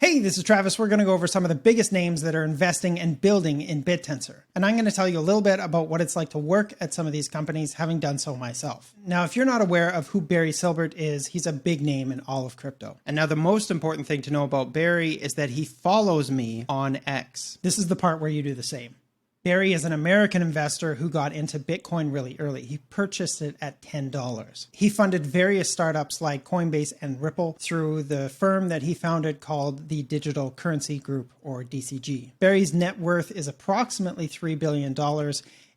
Hey, this is Travis. We're going to go over some of the biggest names that are investing and building in Bittensor. And I'm going to tell you a little bit about what it's like to work at some of these companies, having done so myself. Now, if you're not aware of who Barry Silbert is, he's a big name in all of crypto. And now the most important thing to know about Barry is that he follows me on X. This is the part where you do the same. Barry is an American investor who got into Bitcoin really early. He purchased it at $10. He funded various startups like Coinbase and Ripple through the firm that he founded called the Digital Currency Group, or DCG. Barry's net worth is approximately $3 billion.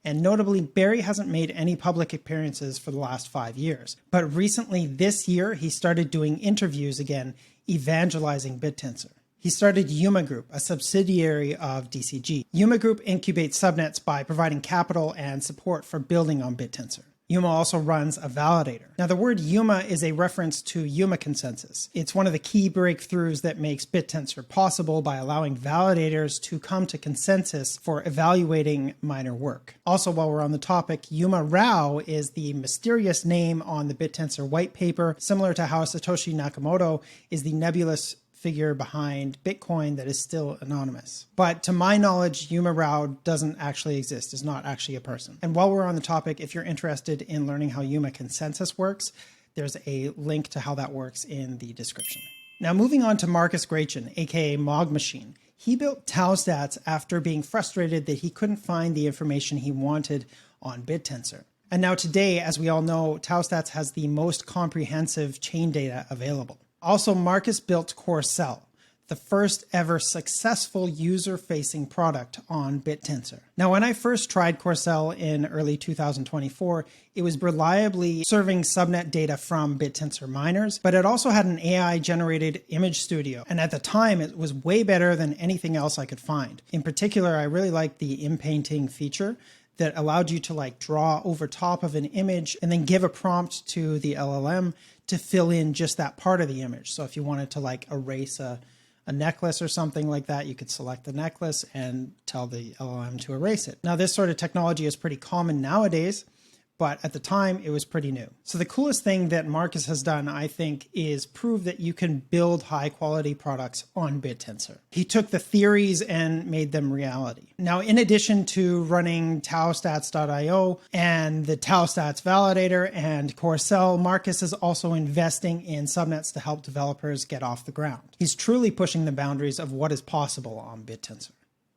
And notably, Barry hasn't made any public appearances for the last 5 years. But recently this year, he started doing interviews again, evangelizing Bittensor. He started Yuma Group, a subsidiary of DCG. Yuma Group incubates subnets by providing capital and support for building on Bittensor. Yuma also runs a validator. Now, the word Yuma is a reference to Yuma consensus. It's one of the key breakthroughs that makes Bittensor possible by allowing validators to come to consensus for evaluating miner work. Also, while we're on the topic, Yuma Rao is the mysterious name on the Bittensor white paper, similar to how Satoshi Nakamoto is the nebulous figure behind Bitcoin that is still anonymous. But to my knowledge, Yuma Rao doesn't actually exist, is not actually a person. And while we're on the topic, if you're interested in learning how Yuma consensus works, there's a link to how that works in the description. Now moving on to Marcus Grachin, aka Mog Machine. He built TAO stats after being frustrated that he couldn't find the information he wanted on Bittensor. And now today, as we all know, TAO stats has the most comprehensive chain data available. Also, Marcus built Corcel, the first ever successful user-facing product on Bittensor. Now, when I first tried Corcel in early 2024, it was reliably serving subnet data from Bittensor miners, but it also had an AI-generated image studio. And at the time, it was way better than anything else I could find. In particular, I really liked the inpainting feature that allowed you to draw over top of an image and then give a prompt to the LLM to fill in just that part of the image. So if you wanted to erase a necklace or something like that, you could select the necklace and tell the LLM to erase it. Now, this sort of technology is pretty common nowadays, but at the time it was pretty new. So the coolest thing that Marcus has done, I think, is prove that you can build high quality products on Bittensor. He took the theories and made them reality. Now, in addition to running taostats.io and the TAO stats validator and Corcel, Marcus is also investing in subnets to help developers get off the ground. He's truly pushing the boundaries of what is possible on Bittensor.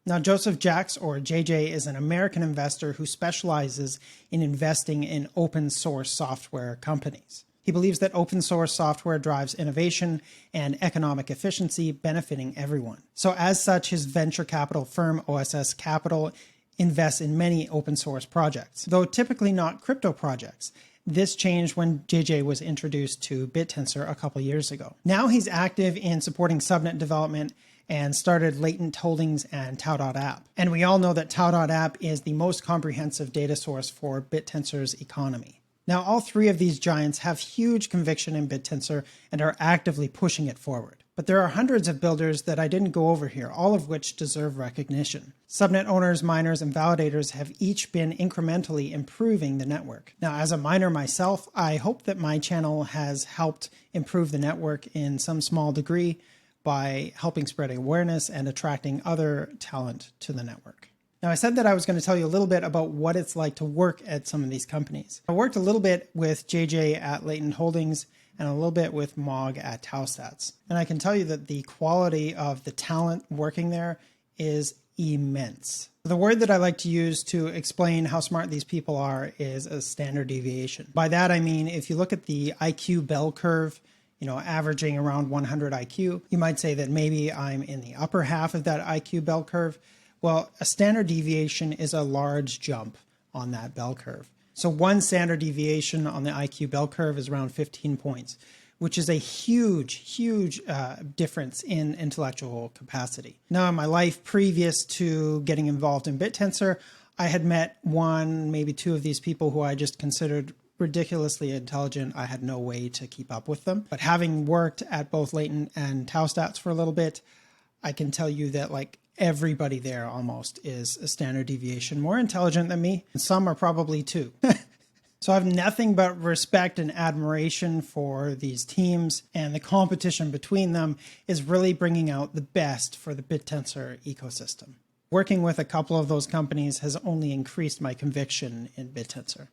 Now, Joseph Jacks, or JJ, is an American investor who specializes in investing in open source software companies. He believes that open source software drives innovation and economic efficiency, benefiting everyone. So as such, his venture capital firm, OSS Capital, invests in many open source projects, though typically not crypto projects. This changed when JJ was introduced to Bittensor a couple years ago. Now he's active in supporting subnet development and started Latent Holdings and TAO.app. And we all know that TAO.app is the most comprehensive data source for Bittensor's economy. Now, all three of these giants have huge conviction in Bittensor and are actively pushing it forward. But there are hundreds of builders that I didn't go over here, all of which deserve recognition. Subnet owners, miners, and validators have each been incrementally improving the network. Now, as a miner myself, I hope that my channel has helped improve the network in some small degree by helping spread awareness and attracting other talent to the network. Now, I said that I was going to tell you a little bit about what it's like to work at some of these companies. I worked a little bit with JJ at Latent Holdings and a little bit with Mog at TAO stats. And I can tell you that the quality of the talent working there is immense. The word that I like to use to explain how smart these people are is a standard deviation. By that, I mean, if you look at the IQ bell curve, averaging around 100 IQ, you might say that maybe I'm in the upper half of that IQ bell curve. Well, a standard deviation is a large jump on that bell curve. So one standard deviation on the IQ bell curve is around 15 points, which is a huge difference in intellectual capacity. Now, in my life previous to getting involved in Bittensor, I had met one, maybe two of these people who I just considered ridiculously intelligent. I had no way to keep up with them. But having worked at both Latent and TAO stats for a little bit, I can tell you that everybody there almost is a standard deviation more intelligent than me. And some are probably two. So I have nothing but respect and admiration for these teams, and the competition between them is really bringing out the best for the Bittensor ecosystem. Working with a couple of those companies has only increased my conviction in Bittensor.